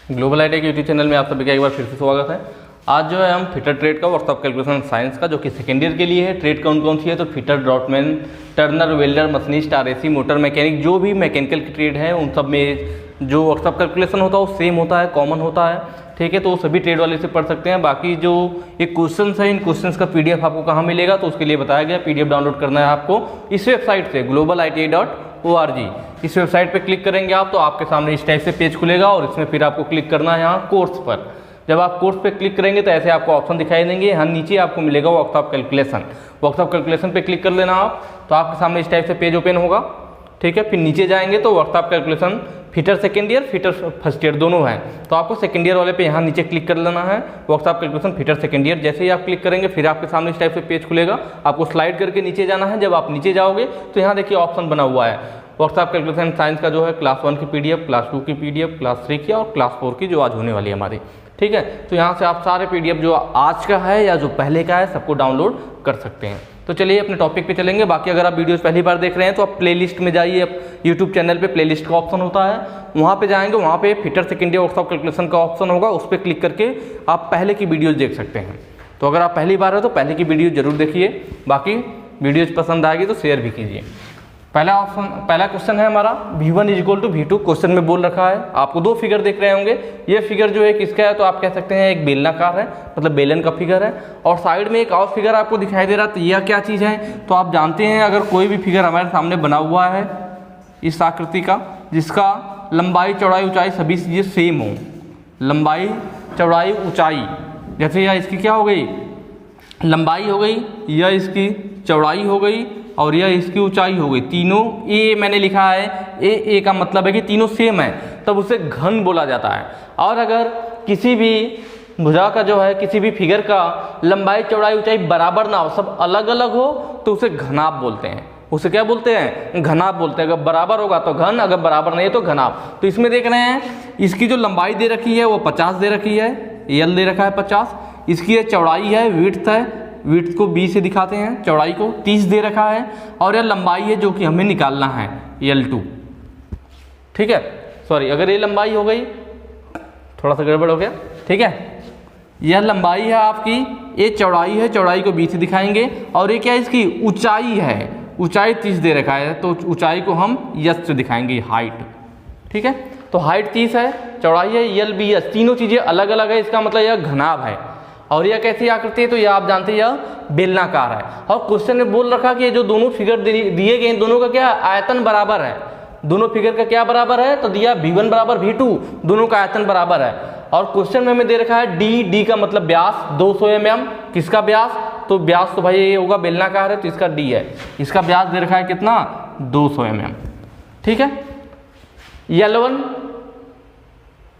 Global IT के YouTube channel में आप सभी का एक बार फिर से स्वागत है। आज जो है हम फिटर ट्रेड का वर्कशॉप कैलकुलेशन साइंस का जो कि सेकेंड ईयर के लिए है। ट्रेड कौन कौन सी है तो fitter, draughtsman, turner, welder, machinist, RAC, motor mechanic, जो भी मैकेनिकल की ट्रेड है उन सब में जो वर्कशॉप कैलकुलेशन होता है वो सेम होता है, कॉमन होता है। ठीक है, तो वो सभी ट्रेड वाले से पढ़ सकते हैं। बाकी जो ये क्वेश्चन है, इन क्वेश्चन का पीडीएफ आपको कहाँ मिलेगा तो उसके लिए बताया गया। पीडीएफ डाउनलोड करना है आपको इस वेबसाइट से globaliti.org। इस वेबसाइट पे क्लिक करेंगे आप तो आपके सामने इस टाइप से पेज खुलेगा और इसमें फिर आपको क्लिक करना है यहाँ कोर्स पर। जब आप कोर्स पे क्लिक करेंगे तो ऐसे आपको ऑप्शन दिखाई देंगे। यहाँ नीचे आपको मिलेगा वर्कशॉप कैलकुलेशन। वर्कशॉप कैलकुलेशन पे क्लिक कर लेना आप तो आपके सामने इस टाइप से पेज ओपन होगा। ठीक है, फिर नीचे जाएंगे तो workshop calculation fitter second year, fitter first year दोनों हैं। तो आपको सेकेंड ईयर वाले पे यहाँ नीचे क्लिक कर लेना है workshop calculation fitter second year. जैसे ही आप क्लिक करेंगे फिर आपके सामने इस टाइप से पेज खुलेगा। आपको स्लाइड करके नीचे जाना है। जब आप नीचे जाओगे तो यहाँ देखिए ऑप्शन बना हुआ है वर्कशॉप कैलकुलेशन साइंस का, जो है क्लास 1 की पीडीएफ, क्लास 2 की पीडीएफ, क्लास 3 की और क्लास 4 की जो आज होने वाली है हमारी। ठीक है, तो यहाँ से आप सारे पीडीएफ जो आज का है या जो पहले का है सबको डाउनलोड कर सकते हैं। तो चलिए अपने टॉपिक पे चलेंगे। बाकी अगर आप वीडियोस पहली बार देख रहे हैं तो आप प्लेलिस्ट में जाइए। यूट्यूब चैनल पे प्लेलिस्ट का ऑप्शन होता है, वहाँ पे जाएंगे, वहाँ पे fitter second year workshop calculation का ऑप्शन होगा। उस पर क्लिक करके आप पहले की वीडियोज देख सकते हैं। तो अगर आप पहली बार है तो पहले की वीडियो जरूर देखिए। बाकी वीडियोज पसंद आएगी तो शेयर भी कीजिए। पहला क्वेश्चन है हमारा V1 = V2। क्वेश्चन में बोल रखा है, आपको दो फिगर देख रहे होंगे। ये फिगर जो है किसका है तो आप कह सकते हैं एक बेलनाकार है, मतलब बेलन का फिगर है। और साइड में एक और फिगर आपको दिखाई दे रहा है, तो यह क्या चीज़ है तो आप जानते हैं अगर कोई भी फिगर हमारे सामने बना हुआ है इस आकृति का, जिसका लंबाई, चौड़ाई, ऊंचाई सभी चीज़ें सेम हो, लंबाई, चौड़ाई, ऊंचाई, जैसे यह इसकी क्या हो गई लंबाई हो गई, यह इसकी चौड़ाई हो गई और यह इसकी ऊंचाई हो गई, तीनों ए मैंने लिखा है, ए का मतलब है कि तीनों सेम है, तब उसे घन बोला जाता है। और अगर किसी भी भुजा का जो है किसी भी फिगर का लंबाई, चौड़ाई, ऊंचाई बराबर ना हो, सब अलग अलग हो तो उसे घनाभ बोलते हैं। उसे क्या बोलते हैं घनाभ बोलते हैं। अगर बराबर होगा तो घन, अगर बराबर नहीं है तो घनाभ। तो इसमें देख रहे हैं इसकी जो लंबाई दे रखी है वो 50 दे रखी है, एल दे रखा है 50। इसकी ये चौड़ाई है, विड्थ है, विड्थ को 20 से दिखाते हैं, चौड़ाई को 30 दे रखा है। और यह लंबाई है जो कि हमें निकालना है L2। ठीक है, सॉरी, अगर ये लंबाई हो गई, थोड़ा सा गड़बड़ हो गया। ठीक है, यह लंबाई है आपकी, ये चौड़ाई है, चौड़ाई को 20 से दिखाएंगे। और ये क्या है इसकी ऊंचाई है, ऊंचाई 30 दे रखा है तो ऊंचाई को हम S से दिखाएंगे, हाइट। ठीक है, तो हाइट 30 है, चौड़ाई है LBS, तीनों चीज़ें अलग अलग है, इसका मतलब यह घनाभ है। और यह कैसी आकृति है तो यह आप जानते हैं यह बेलनाकार है। और क्वेश्चन में बोल रखा कि ये जो दोनों फिगर दिए गए दोनों का क्या आयतन बराबर है, दोनों फिगर का क्या बराबर है तो दिया V1 = V2, दोनों का आयतन बराबर है। और क्वेश्चन में हमें दे रखा है डी का मतलब व्यास 200 mm। किसका व्यास तो व्यास तो भाई ये होगा बेलनाकार है तो इसका डी है। इसका व्यास दे रखा है कितना 200 mm। ठीक है, L1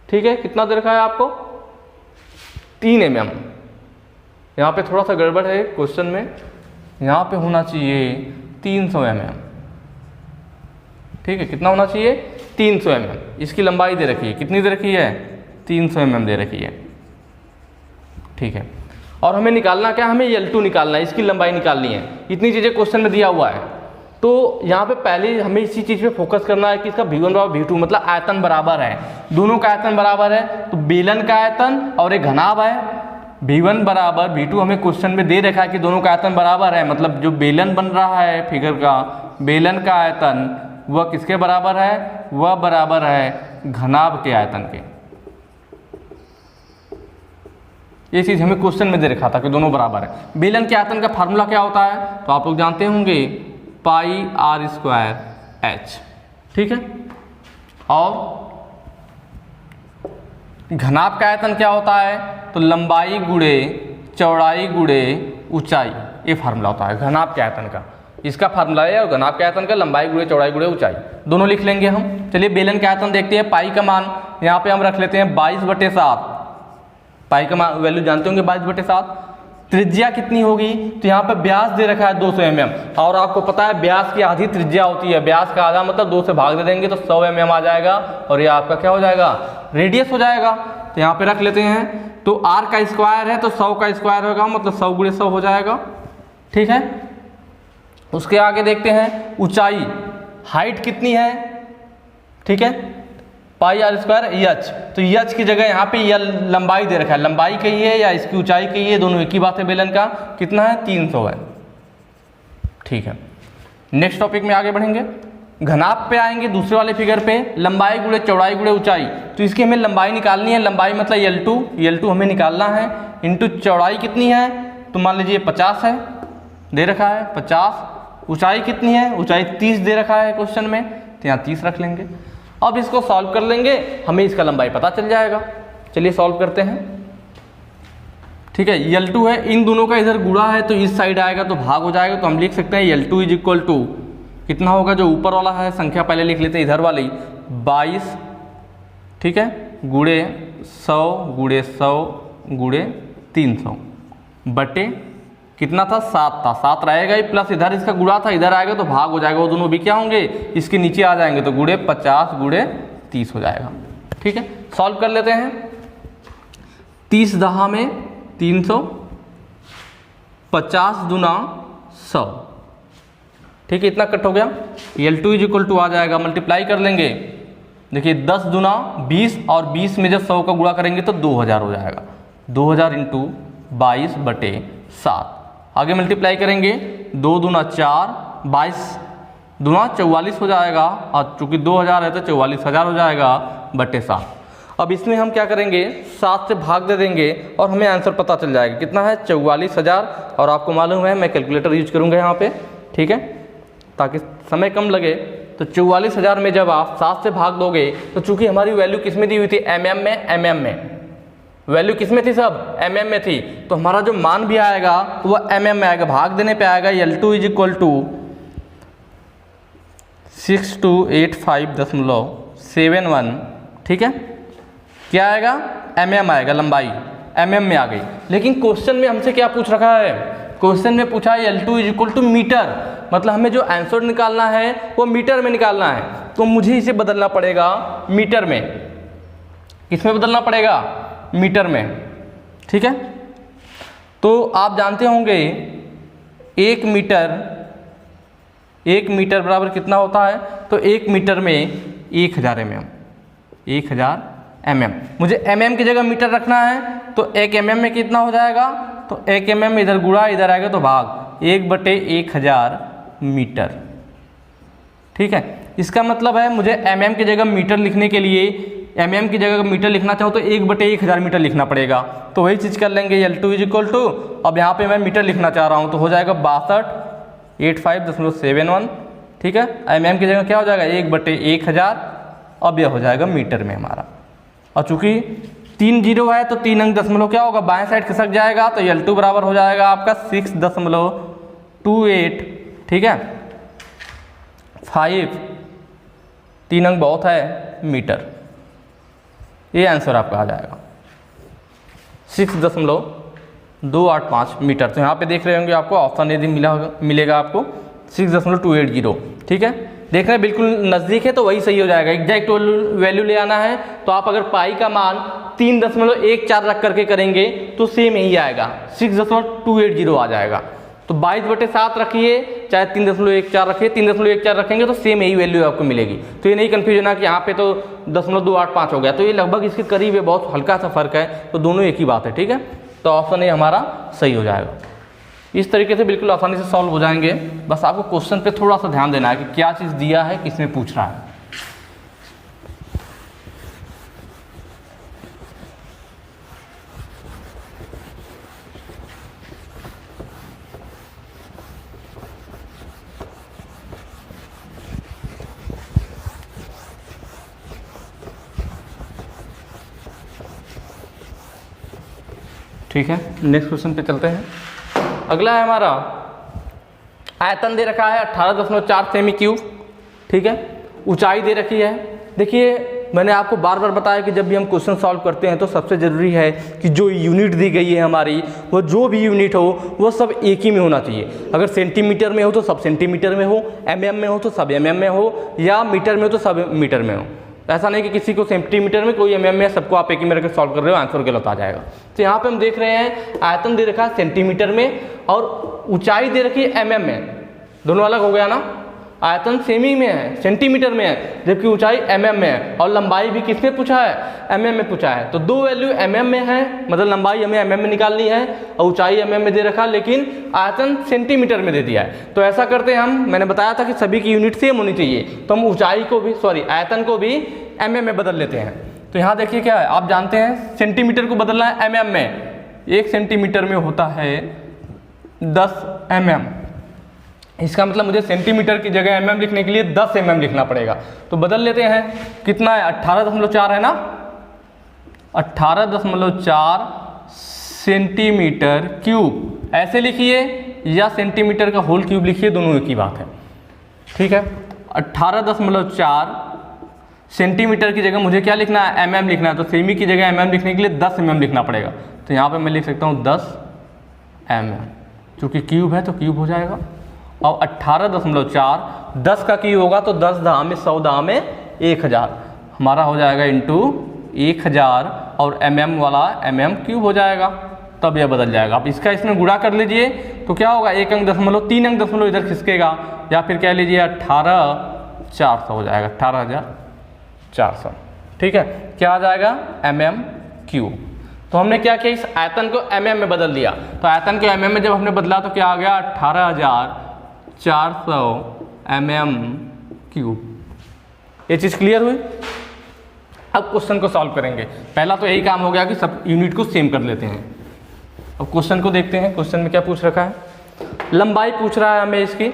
ठीक है कितना दे रखा है आपको 3 mm। यहाँ पे थोड़ा सा गड़बड़ है क्वेश्चन में, यहाँ पे होना चाहिए 300 mm। ठीक है, कितना होना चाहिए 300 mm। इसकी लंबाई दे रखी है, कितनी दे रखी है 300 mm दे रखी है। ठीक है, और हमें निकालना क्या, हमें L2 निकालना है, इसकी लंबाई निकालनी है। इतनी चीज़ें क्वेश्चन में दिया हुआ है। तो यहाँ पे पहले हमें इसी चीज़ पे फोकस करना है कि इसका V1 = V2 मतलब आयतन बराबर है, दोनों का आयतन बराबर है। तो बेलन का आयतन और एक घनाभ है, V1 = V2 हमें क्वेश्चन में दे रखा है कि दोनों का आयतन बराबर है। मतलब जो बेलन बन रहा है फिगर का, बेलन का आयतन वह किसके बराबर है, वह बराबर है घनाभ के आयतन के। ये चीज़ हमें क्वेश्चन में दे रखा था कि दोनों बराबर है। बेलन के आयतन का फार्मूला क्या होता है तो आप लोग जानते होंगे πr²h। ठीक है, और घनाभ का आयतन क्या होता है तो लंबाई गुणे चौड़ाई गुणे ऊंचाई, ये फार्मूला होता है घनाभ के आयतन का। इसका फार्मूला है और घनाभ के आयतन का लंबाई गुणे चौड़ाई गुणे ऊंचाई, दोनों लिख लेंगे हम। चलिए बेलन के आयतन देखते हैं। पाई का मान यहाँ पे हम रख लेते हैं 22/7। पाई का मान वैल्यू जानते होंगे 22/7। त्रिज्या कितनी होगी तो यहाँ पे व्यास दे रखा है 200 mm, और आपको पता है व्यास की आधी त्रिज्या होती है। व्यास का आधा मतलब 2 से भाग दे देंगे तो 100 mm आ जाएगा और ये आपका क्या हो जाएगा रेडियस हो जाएगा। तो यहाँ पे रख लेते हैं। तो r का स्क्वायर है तो 100 का स्क्वायर होगा, मतलब 100 × 100 हो जाएगा। ठीक है, उसके आगे देखते हैं ऊंचाई, हाइट कितनी है। ठीक है, पाई आर स्क्वायर एच, तो एच की जगह यहाँ पे यह लंबाई दे रखा है, लंबाई कही है या इसकी ऊंचाई कही है, दोनों एक ही बात है बेलन का। कितना है? 300 है। ठीक है, नेक्स्ट टॉपिक में आगे बढ़ेंगे। घनाभ पे आएंगे, दूसरे वाले फिगर पे, लंबाई गुणे चौड़ाई गुणे ऊंचाई। तो इसकी हमें लंबाई निकालनी है, लंबाई मतलब L2 हमें निकालना है, इंटू चौड़ाई कितनी है, तो मान लीजिए 50 है, दे रखा है 50। ऊंचाई कितनी है? ऊंचाई 30 दे रखा है क्वेश्चन में, तो यहाँ 30 रख लेंगे। अब इसको सॉल्व कर लेंगे, हमें इसका लंबाई पता चल जाएगा। चलिए सॉल्व करते हैं। ठीक है, L2 है, इन दोनों का इधर गुणा है तो इस साइड आएगा तो भाग हो जाएगा, तो हम लिख सकते हैं L2 इज इक्वल टू कितना होगा, जो ऊपर वाला है संख्या पहले लिख लेते हैं इधर वाली 22, ठीक है, गुणे 100 गुणे 100 गुणे 300 बटे कितना था, 7 था, 7 रहेगा ही, प्लस इधर इसका गुणा था, इधर आएगा तो भाग हो जाएगा, वो दोनों भी क्या होंगे, इसके नीचे आ जाएंगे, तो गुणे 50 गुणे 30 हो जाएगा। ठीक है, सॉल्व कर लेते हैं। 30 दहा में 300, 50 दूना 100, ठीक है, इतना कट हो गया। L2 इज इक्वल टू आ जाएगा, मल्टीप्लाई कर लेंगे, देखिए 10 दूना 20 और 20 में जब 100 का गुणा करेंगे तो 2000 हो जाएगा, 2000 इंटू 22 बटे 7। आगे मल्टीप्लाई करेंगे, 2 दूना 4, 22 दूना 44 हो जाएगा, और चूंकि 2000 है तो 44,000 हो जाएगा बटे 7। अब इसमें हम क्या करेंगे, 7 से भाग दे देंगे और हमें आंसर पता चल जाएगा, कितना है 44,000। और आपको मालूम है मैं कैलकुलेटर यूज करूँगा यहाँ पे, ठीक है, ताकि समय कम लगे। तो 44,000 में जब आप 7 से भाग दोगे, तो चूंकि हमारी वैल्यू किस में दी हुई थी, mm में वैल्यू किस में थी, सब mm में थी, तो हमारा जो मान भी आएगा वह mm में आएगा, भाग देने पे आएगा। L2 इज इक्वल टू 6285.71, ठीक है, क्या आएगा, mm आएगा, लंबाई mm में आ गई। लेकिन क्वेश्चन में हमसे क्या पूछ रखा है, क्वेश्चन में पूछा है L2 is equal to metre, मतलब हमें जो आंसर निकालना है वो मीटर में निकालना है, तो मुझे इसे बदलना पड़ेगा मीटर में। किस में बदलना पड़ेगा, मीटर में। ठीक है, तो आप जानते होंगे 1 मीटर बराबर कितना होता है, तो 1 मीटर में 1000 mm, 1000 mm। मुझे mm की जगह मीटर रखना है, तो 1 mm में कितना हो जाएगा, तो 1 mm इधर गुणा, इधर आएगा तो भाग, 1/1000 मीटर। ठीक है, इसका मतलब है मुझे mm की जगह मीटर लिखने के लिए, mm की जगह मीटर लिखना चाहूँ तो 1/1000 मीटर लिखना पड़ेगा, तो वही चीज़ कर लेंगे। L2 इज इक्वल टू, अब यहाँ पे मैं मीटर लिखना चाह रहा हूँ तो हो जाएगा 6285.71, ठीक है, mm की जगह क्या हो जाएगा 1/1000, अब यह हो जाएगा मीटर में हमारा। और चूंकि 3 जीरो है तो 3 अंक दशमलव क्या होगा, बाएं साइड खिसक जाएगा, तो L2 बराबर हो जाएगा आपका 6.28, ठीक है, 5, 3 अंक बहुत है, मीटर। ये आंसर आपका आ जाएगा 6.285 मीटर। तो यहाँ पे देख रहे होंगे आपको ऑप्शन यदि मिलेगा आपको 6.280, ठीक है, देख रहे हैं बिल्कुल नज़दीक है तो वही सही हो जाएगा। एग्जैक्ट वैल्यू ले आना है तो आप अगर पाई का मान 3.14 रख करके करेंगे तो सेम यही आएगा, 6.280 आ जाएगा। तो 22/7 रखिए चाहे 3.14 रखिए, 3.14 रखेंगे तो सेम यही वैल्यू आपको मिलेगी। तो ये नहीं कन्फ्यूजन होना कि यहाँ पे तो 0.285 हो गया, तो ये लगभग इसके करीब है, बहुत हल्का सा फर्क है, तो दोनों एक ही बात है। ठीक है, तो ऑप्शन ए हमारा सही हो जाएगा। इस तरीके से बिल्कुल आसानी से सॉल्व हो जाएंगे। बस आपको क्वेश्चन पे थोड़ा सा ध्यान देना है कि क्या चीज़ दिया है, किसमें पूछ रहा है। ठीक है, नेक्स्ट क्वेश्चन पे चलते हैं। अगला है हमारा, आयतन दे रखा है 18.4 सेमी क्यूब, ठीक है, ऊंचाई दे रखी है। देखिए मैंने आपको बार बार बताया कि जब भी हम क्वेश्चन सॉल्व करते हैं तो सबसे ज़रूरी है कि जो यूनिट दी गई है हमारी, वो जो भी यूनिट हो वो सब एक ही में होना चाहिए। अगर सेंटीमीटर में हो तो सब सेंटीमीटर में हो, mm में हो तो सब mm में हो, या मीटर में हो तो सब मीटर में हो। ऐसा नहीं कि किसी को सेंटीमीटर में कोई mm में, सबको आप एक ही में रख सॉल्व कर रहे हो, आंसर गलत आ जाएगा। तो यहाँ पे हम देख रहे हैं आयतन दे रखा है सेंटीमीटर में और ऊंचाई दे रखी है mm में, दोनों अलग हो गया ना। आयतन सेमी में है, सेंटीमीटर में है, जबकि ऊंचाई mm में है, और लंबाई भी किसमें पूछा है, mm में पूछा है। तो दो वैल्यू mm में है, मतलब लंबाई हमें mm में निकालनी है और ऊंचाई mm में दे रखा, लेकिन आयतन सेंटीमीटर में दे दिया है। तो ऐसा करते हैं हम, मैंने बताया था कि सभी की यूनिट सेम होनी चाहिए, तो हम ऊंचाई को भी आयतन को भी mm में बदल लेते हैं। तो यहाँ देखिए क्या है, आप जानते हैं सेंटीमीटर को बदलना है mm में, 1 सेंटीमीटर में होता है 10 mm। इसका मतलब मुझे सेंटीमीटर की जगह mm लिखने के लिए 10 mm लिखना पड़ेगा। तो बदल लेते हैं, कितना है 18.4 है ना, 18.4 सेंटीमीटर क्यूब ऐसे लिखिए या सेंटीमीटर का होल क्यूब लिखिए, दोनों एक ही बात है, ठीक है। 18.4 सेंटीमीटर की जगह मुझे क्या लिखना है, mm लिखना है, तो सेमी की जगह mm लिखने के लिए 10 mm लिखना पड़ेगा। तो यहाँ पे मैं लिख सकता हूँ 10 mm, चूँकि क्यूब है तो क्यूब हो जाएगा। और 18.4 10 का क्यूब होगा तो 10 दहा में 100 दहा में 1000 हमारा हो जाएगा इंटू 1000, और mm वाला mm क्यूब हो जाएगा, तब यह बदल जाएगा। आप इसका इसमें गुणा कर लीजिए तो क्या होगा, 1 अंक दशमलव 3 अंक दशमलव इधर खिसकेगा, या फिर कह लीजिए 18400 हो जाएगा, 18400, ठीक है। क्या आ जाएगा, mm क्यूब। तो हमने क्या किया, इस आयतन को mm में बदल दिया। तो आयतन को mm में जब हमने बदला तो क्या आ गया, 18400 mm क्यूब। ये चीज़ क्लियर हुई। अब क्वेश्चन को सॉल्व करेंगे। पहला तो यही काम हो गया कि सब यूनिट को सेम कर लेते हैं। अब क्वेश्चन को देखते हैं, क्वेश्चन में क्या पूछ रखा है। लंबाई पूछ रहा है हमें इसकी,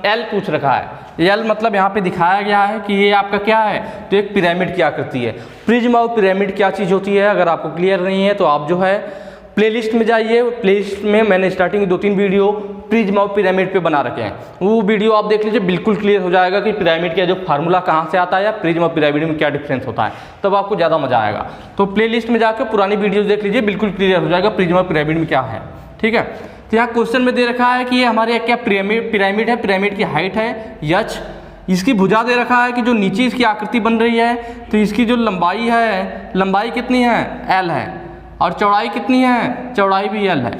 L पूछ रखा है। L मतलब यहाँ पे दिखाया गया है कि ये आपका क्या है, तो एक पिरामिड की आकृति है। प्रिज्म और पिरामिड क्या चीज़ होती है, अगर आपको क्लियर नहीं है तो आप जो है प्लेलिस्ट में जाइए। प्लेलिस्ट में मैंने स्टार्टिंग में 2-3 वीडियो प्रिज्म और पिरामिड पे बना रखे हैं, वो वीडियो आप देख लीजिए, बिल्कुल क्लियर हो जाएगा कि पिरामिड का जो फार्मूला कहाँ से आता है या प्रिज्म और पिरामिड में क्या डिफरेंस होता है, तब आपको ज़्यादा मजा आएगा। तो प्लेलिस्ट में जाकर पुरानी वीडियोस देख लीजिए, बिल्कुल क्लियर हो जाएगा प्रिज्म और पिरामिड में क्या है, ठीक है। तो यहाँ क्वेश्चन में दे रखा है कि ये हमारे क्या पिरामिड है, पिरामिड की हाइट है h, इसकी भुजा दे रखा है कि जो नीचे इसकी आकृति बन रही है, तो इसकी जो लंबाई है, लंबाई कितनी है, L है, और चौड़ाई कितनी है, चौड़ाई भी L है।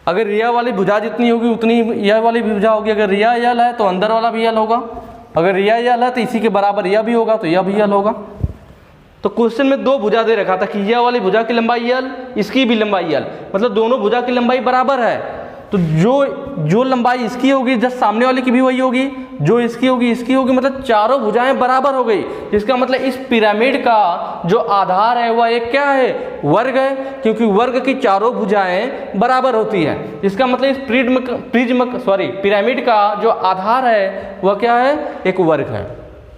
अगर रिया वाली भुजा जितनी होगी उतनी यह वाली भी भुजा होगी। अगर रिया L है तो अंदर वाला भी L होगा, अगर रिया L है तो इसी के बराबर यह भी होगा, तो यह भी L होगा। तो क्वेश्चन में 2 भुजा दे रखा था कि यह वाली भुजा की लंबाई L, इसकी भी लंबाई L, मतलब दोनों भुजा की लंबाई बराबर है। तो जो लंबाई इसकी होगी जस्ट सामने वाले की भी वही होगी, जो इसकी होगी इसकी होगी, मतलब चारों भुजाएं बराबर हो गई। इसका मतलब इस पिरामिड का जो आधार है वह एक क्या है, वर्ग है, क्योंकि वर्ग की चारों भुजाएं बराबर होती है। इसका मतलब इस पिरामिड का जो आधार है वह क्या है, एक वर्ग है।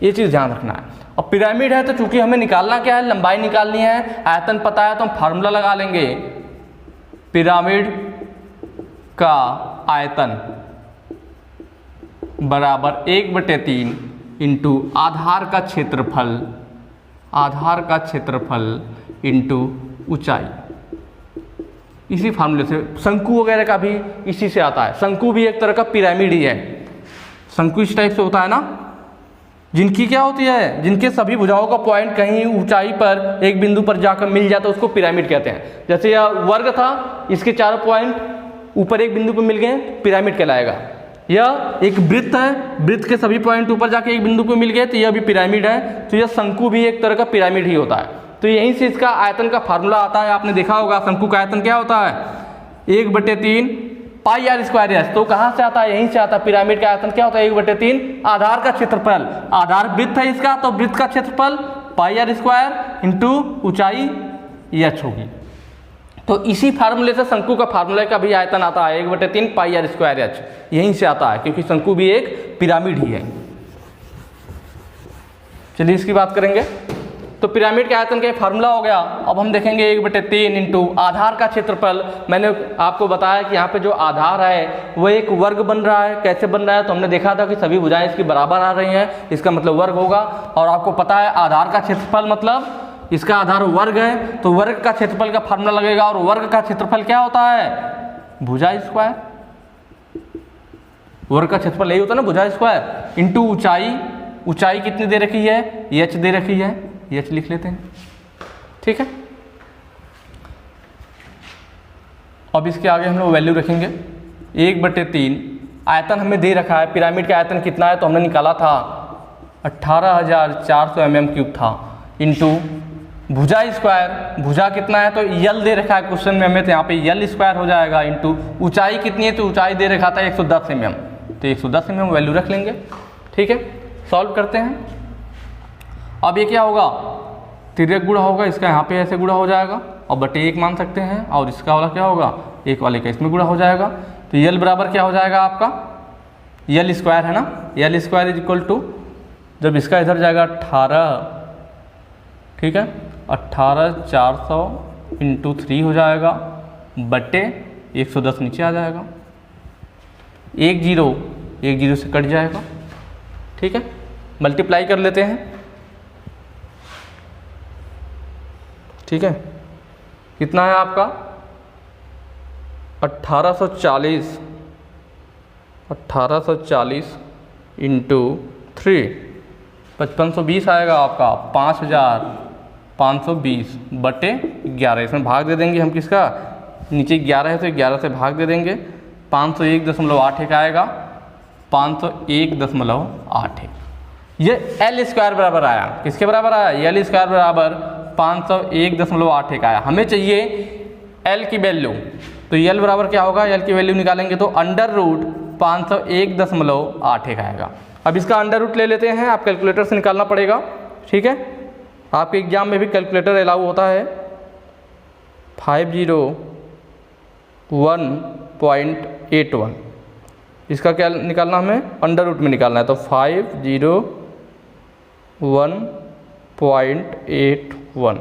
ये चीज़ ध्यान रखना है। और पिरामिड है तो चूंकि हमें निकालना क्या है, लंबाई निकालनी है, आयतन पता है तो हम फार्मूला लगा लेंगे, पिरामिड का आयतन बराबर 1/3 इंटू आधार का क्षेत्रफल इंटू ऊंचाई। इसी फार्मूले से शंकु वगैरह का भी इसी से आता है। शंकु भी एक तरह का पिरामिड ही है। शंकु इस टाइप से होता है ना, जिनकी क्या होती है, जिनके सभी भुजाओं का पॉइंट कहीं ऊंचाई पर एक बिंदु पर जाकर मिल जाता है, उसको पिरामिड कहते हैं। जैसे यह वर्ग था, इसके चारों पॉइंट ऊपर एक बिंदु पर मिल गए, पिरामिड कहलाएगा। यह एक वृत्त है, वृत्त के सभी पॉइंट ऊपर जाके एक बिंदु पर मिल गए, तो यह भी पिरामिड है। तो यह शंकु भी एक तरह का पिरामिड ही होता है। तो यहीं से इसका आयतन का फार्मूला आता है। आपने देखा होगा शंकु का आयतन क्या होता है, 1/3 पाई आर स्क्वायर एच। तो कहाँ से आता है, यहीं से आता है। पिरामिड का आयतन क्या होता है, 1/3 आधार का क्षेत्रफल, आधार वृत्त है इसका, तो वृत्त का क्षेत्रफल पाई आर स्क्वायर इंटू ऊंचाई एच होगी। तो इसी फार्मूले से शंकु का फार्मूले का भी आयतन आता है, 1/3 पाई आर स्क्वायर एच, यहीं से आता है, क्योंकि शंकु भी एक पिरामिड ही है। चलिए इसकी बात करेंगे। तो पिरामिड के आयतन का फार्मूला हो गया। अब हम देखेंगे 1/3 इंटू आधार का क्षेत्रफल। मैंने आपको बताया कि यहाँ पे जो आधार है वो एक वर्ग बन रहा है। कैसे बन रहा है, तो हमने देखा था कि सभी भुजाएं इसकी बराबर आ रही हैं, इसका मतलब वर्ग होगा। और आपको पता है आधार का क्षेत्रफल मतलब इसका आधार वर्ग है, तो वर्ग का क्षेत्रफल का फार्मूला लगेगा। और वर्ग का क्षेत्रफल क्या होता है, भुजा स्क्वायर। वर्ग का क्षेत्रफल यही होता है ना, भुजा स्क्वायर इंटू ऊंचाई। ऊंचाई कितनी दे रखी है, एच दे रखी है, एच लिख लेते हैं, ठीक है। अब इसके आगे हम लोग वैल्यू रखेंगे 1/3 आयतन हमें दे रखा है, पिरामिड का आयतन कितना है तो हमने निकाला था 18,400 mm³ था, इंटू भुजा स्क्वायर, भुजा कितना है तो यल दे रखा है क्वेश्चन में हमें, तो यहाँ पे यल स्क्वायर हो जाएगा, इंटू ऊंचाई कितनी है तो ऊंचाई दे रखा था 110 mm, तो 110 mm वैल्यू रख लेंगे। ठीक है, सॉल्व करते हैं। अब ये क्या होगा, तिर्यक गुणा होगा, इसका यहाँ पे ऐसे गुणा हो जाएगा और बटे 1 मान सकते हैं, और इसका वाला क्या होगा, एक वाले का इसमें गुणा हो जाएगा, तो यल बराबर क्या हो जाएगा आपका, यल स्क्वायर है ना, l square is equal to, जब इसका इधर जाएगा 18, ठीक है 18,400 इंटू 3 हो जाएगा, बटे 110 नीचे आ जाएगा, 1 0 से कट जाएगा। ठीक है, मल्टीप्लाई कर लेते हैं। ठीक है, कितना है आपका 1840 इंटू 3, 5520 आएगा आपका, 5520 बटे 11, इसमें भाग दे देंगे हम किसका, नीचे 11 है तो 11 से भाग दे देंगे, 501.81 आएगा, 501.81। ये एल स्क्वायर बराबर आया, किसके बराबर आया, एल स्क्वायर बराबर 501.81 आया। हमें चाहिए एल की वैल्यू, तो एल बराबर क्या होगा, एल की वैल्यू निकालेंगे तो अंडर रूट 501.81 आएगा। अब इसका अंडर रूट ले लेते हैं, आप कैलकुलेटर से निकालना पड़ेगा। ठीक है, आपके एग्जाम में भी कैलकुलेटर अलाउ होता है। 501.81, इसका क्या निकालना, हमें अंडर रूट में निकालना है, तो 501.81,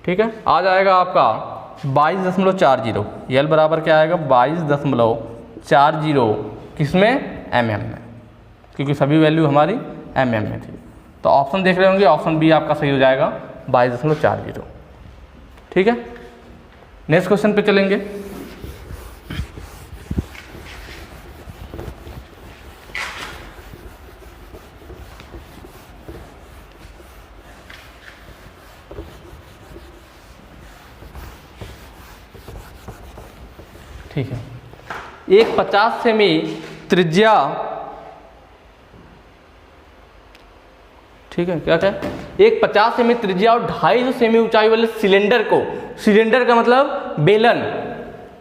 ठीक है, आ जाएगा आपका 22.40। यल बराबर क्या आएगा, 22.40, किसमें, mm में, क्योंकि सभी वैल्यू हमारी mm में थी। तो ऑप्शन देख रहे होंगे, ऑप्शन बी आपका सही हो जाएगा, 22.40। ठीक है, नेक्स्ट क्वेश्चन पे चलेंगे। ठीक है, एक 50 सेमी त्रिज्या, ठीक है, क्या क्या, एक 50 सेमी त्रिज्या और 250 सेमी ऊंचाई वाले सिलेंडर को, सिलेंडर का मतलब बेलन,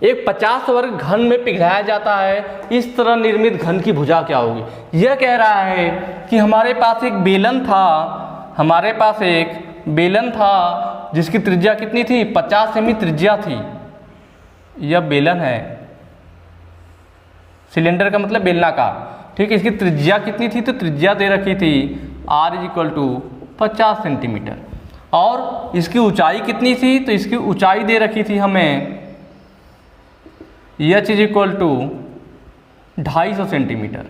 एक 50 वर्ग घन में पिघलाया जाता है, इस तरह निर्मित घन की भुजा क्या होगी। यह कह रहा है कि हमारे पास एक बेलन था, जिसकी त्रिज्या कितनी थी, 50 सेमी त्रिज्या थी। यह बेलन है, सिलेंडर का मतलब बेलनाकार। ठीक है, इसकी त्रिज्या कितनी थी, तो त्रिज्या दे रखी थी r = 50 सेंटीमीटर, और इसकी ऊंचाई कितनी थी, तो इसकी ऊंचाई दे रखी थी हमें h = 250 सेंटीमीटर।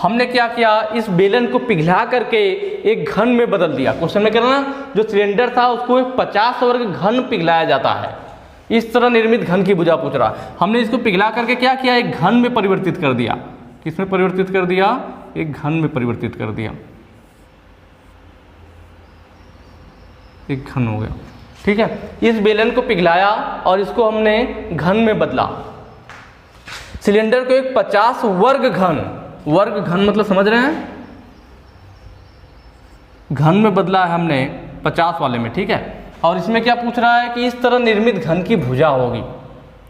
हमने क्या किया, इस बेलन को पिघला करके एक घन में बदल दिया। क्वेश्चन में कहना, जो सिलेंडर था उसको एक 50 वर्ग घन पिघलाया जाता है, इस तरह निर्मित घन की भुजा पूछ रहा है। हमने इसको पिघला करके क्या किया, एक घन में परिवर्तित कर दिया। किसमें परिवर्तित कर दिया, एक घन में परिवर्तित कर दिया, एक घन हो गया। ठीक है, इस बेलन को पिघलाया और इसको हमने घन में बदला। सिलेंडर को एक 50 वर्ग घन, वर्ग घन मतलब समझ रहे हैं, घन में बदला है हमने 50 वाले में। ठीक है, और इसमें क्या पूछ रहा है कि इस तरह निर्मित घन की भुजा होगी,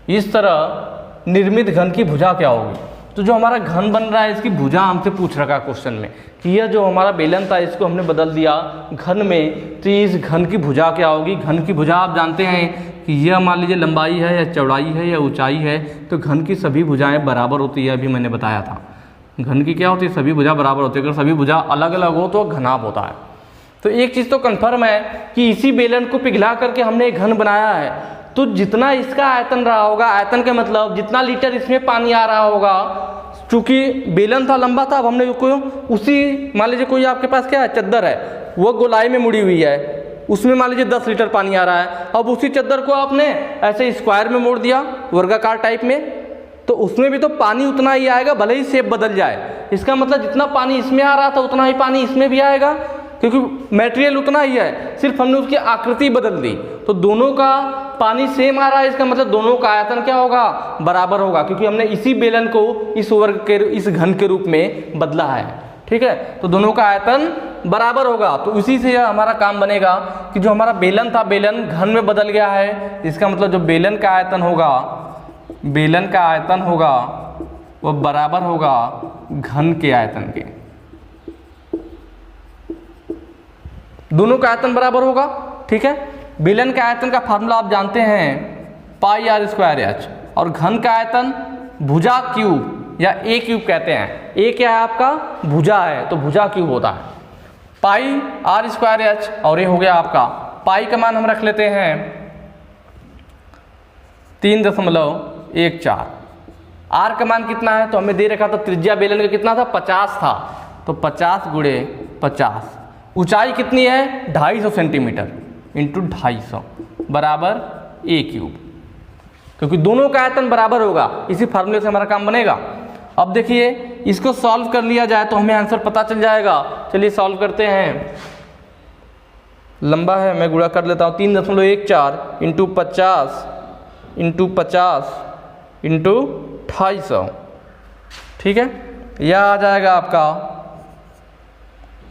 इस तरह निर्मित घन की भुजा क्या होगी। तो जो हमारा घन बन रहा है, इसकी भुजा हमसे पूछ रखा है क्वेश्चन में, कि यह जो हमारा बेलन था इसको हमने बदल दिया घन में, तो इस घन की भुजा क्या होगी। घन की भुजा आप जानते हैं कि यह मान लीजिए लंबाई है या चौड़ाई है या ऊंचाई है, तो घन की सभी भुजाएं बराबर होती है। अभी मैंने बताया था घन की क्या होती है, सभी भुजा बराबर होती है। अगर सभी भुजा अलग अलग हो तो घनाभ होता है। तो एक चीज़ तो कन्फर्म है कि इसी बेलन को पिघला करके हमने एक घन बनाया है, तो जितना इसका आयतन रहा होगा, आयतन का मतलब जितना लीटर इसमें पानी आ रहा होगा, चूंकि बेलन था लंबा था, अब हमने उसी, मान लीजिए कोई आपके पास क्या है, चद्दर है, वो गोलाई में मुड़ी हुई है, उसमें मान लीजिए 10 लीटर पानी आ रहा है। अब उसी चद्दर को आपने ऐसे स्क्वायर में मोड़ दिया, वर्गाकार टाइप में, तो उसमें भी तो पानी उतना ही आएगा, भले ही शेप बदल जाए। इसका मतलब जितना पानी इसमें आ रहा था उतना ही पानी इसमें भी आएगा, क्योंकि मटेरियल उतना ही है, सिर्फ हमने उसकी आकृति बदल दी। तो दोनों का पानी सेम आ रहा है, इसका मतलब दोनों का आयतन क्या होगा, बराबर होगा, क्योंकि हमने इसी बेलन को इस वर्ग के, इस घन के रूप में बदला है। ठीक है, तो दोनों का आयतन बराबर होगा। तो उसी से हमारा काम बनेगा कि जो हमारा बेलन था, बेलन घन में बदल गया है, इसका मतलब जो बेलन का आयतन होगा, बेलन का आयतन होगा वो बराबर होगा घन के आयतन के। दोनों का आयतन बराबर होगा। ठीक है, बेलन के आयतन का फार्मूला आप जानते हैं, पाई आर स्क्वायर एच, और घन का आयतन भुजा क्यूब या ए क्यूब कहते हैं। ए क्या है आपका, भुजा है, तो भुजा क्यूब होता है पाई आर स्क्वायर एच, और ये हो गया आपका पाई का मान हम रख लेते हैं 3.14। आर का मान कितना है, तो हमें दे रखा था त्रिज्या बेलन का कितना था, 50 था, तो 50 गुणे 50। ऊंचाई कितनी है, 250 सेंटीमीटर इंटू 250 बराबर ए क्यूब, क्योंकि दोनों का आयतन बराबर होगा। इसी फार्मूले से हमारा काम बनेगा। अब देखिए, इसको सॉल्व कर लिया जाए तो हमें आंसर पता चल जाएगा। चलिए सॉल्व करते हैं। लंबा है, मैं गुणा कर लेता हूँ, 3.14 इंटू 50 इंटू 50 इंटू 250। ठीक है, यह आ जाएगा आपका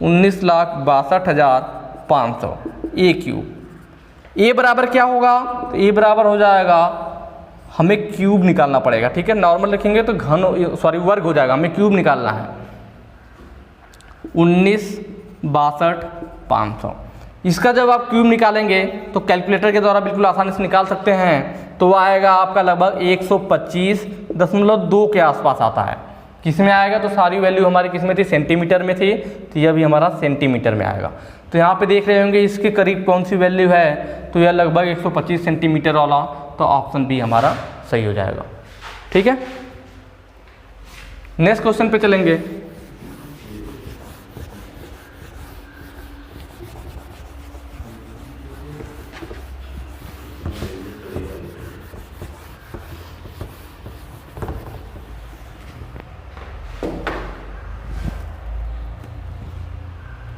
19,62,500 ए क्यूब। ए बराबर क्या होगा, तो ए बराबर हो जाएगा, हमें क्यूब निकालना पड़ेगा। ठीक है, नॉर्मल लिखेंगे तो घन, सॉरी वर्ग हो जाएगा, हमें क्यूब निकालना है। 19,62,500, इसका जब आप क्यूब निकालेंगे तो कैलकुलेटर के द्वारा बिल्कुल आसानी से निकाल सकते हैं। तो वह आएगा आपका लगभग 125.2 के आसपास आता है। किस में आएगा, तो सारी वैल्यू हमारी किस में थी, सेंटीमीटर में थी, तो यह भी हमारा सेंटीमीटर में आएगा। तो यहाँ पे देख रहे होंगे इसके करीब कौन सी वैल्यू है, तो यह लगभग 125 सेंटीमीटर वाला, तो ऑप्शन बी हमारा सही हो जाएगा। ठीक है, नेक्स्ट क्वेश्चन पे चलेंगे।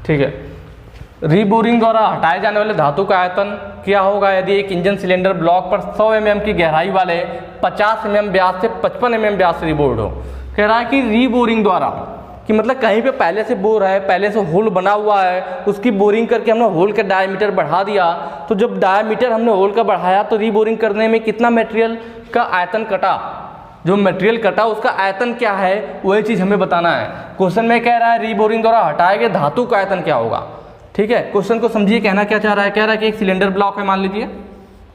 ठीक है, रीबोरिंग द्वारा हटाए जाने वाले धातु का आयतन क्या होगा यदि एक इंजन सिलेंडर ब्लॉक पर 100 mm की गहराई वाले 50 mm व्यास से 55 mm व्यास रीबोर्ड हो। कह रहा है कि रीबोरिंग द्वारा, कि मतलब कहीं पे पहले से बोर है, पहले से होल बना हुआ है, उसकी बोरिंग करके हमने होल का डायमीटर बढ़ा दिया। तो जब डायमीटर हमने होल का बढ़ाया तो रीबोरिंग करने में कितना मटेरियल का आयतन कटा, जो मटेरियल कटा उसका आयतन क्या है, वही चीज़ हमें बताना है। क्वेश्चन में कह रहा है रीबोरिंग द्वारा हटाए गए धातु का आयतन क्या होगा। ठीक है, क्वेश्चन को समझिए, कहना क्या चाह रहा है, कह रहा है कि एक सिलेंडर ब्लॉक है, मान लीजिए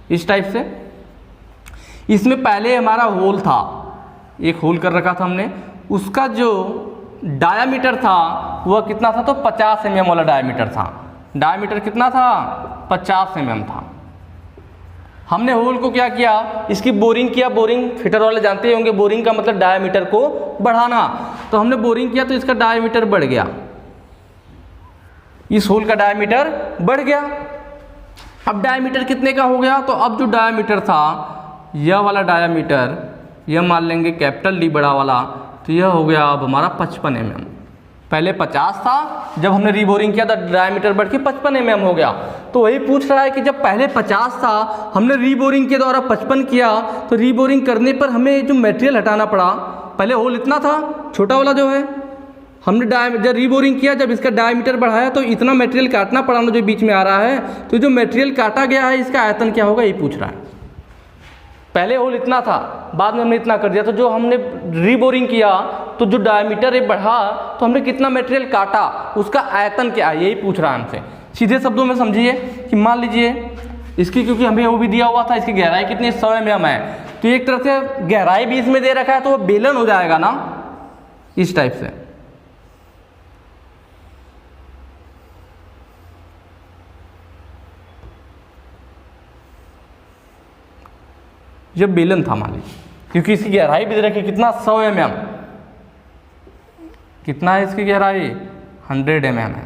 इस टाइप से, इसमें पहले हमारा होल था, एक होल कर रखा था हमने, उसका जो डायामीटर था वह कितना था, तो 50 mm वाला डायामीटर था। डायामीटर कितना था, 50 mm था। हमने होल को क्या किया, इसकी बोरिंग किया। बोरिंग फिटर वाले जानते होंगे, बोरिंग का मतलब डायामीटर को बढ़ाना। तो हमने बोरिंग किया तो इसका डायामीटर बढ़ गया, इस होल का डायमीटर बढ़ गया। अब डायमीटर कितने का हो गया, तो अब जो डायमीटर था, यह वाला डायमीटर, यह मान लेंगे कैपिटल डी बड़ा वाला, तो यह हो गया अब हमारा 55 mm। पहले 50 था, जब हमने रीबोरिंग किया तो डायमीटर बढ़ के 55 mm हो गया। तो वही पूछ रहा है कि जब पहले 50 था, हमने रीबोरिंग के द्वारा 55 किया, तो रीबोरिंग करने पर हमें जो मटेरियल हटाना पड़ा, पहले होल इतना था, छोटा वाला जो है, हमने जब रीबोरिंग किया, जब इसका डायमीटर बढ़ाया तो इतना मटेरियल काटना पड़ा ना, जो बीच में आ रहा है। तो जो मटेरियल काटा गया है इसका आयतन क्या होगा, ये पूछ रहा है। पहले होल इतना था, बाद में हमने इतना कर दिया, तो जो हमने रीबोरिंग किया तो जो डायमीटर बढ़ा, तो हमने कितना मटेरियल काटा, उसका आयतन क्या है, यही पूछ रहा है हमसे। सीधे शब्दों में समझिए कि मान लीजिए इसकी, क्योंकि हमें वो भी दिया हुआ था, इसकी गहराई कितनी 100 mm है, तो एक तरह से गहराई भी इसमें दे रखा है, तो वो बेलन हो जाएगा ना, इस टाइप से। जब बेलन था मान लीजिए, क्योंकि इसकी गहराई भी दे रखी कितना, 100 mm। कितना है इसकी गहराई, 100 mm है।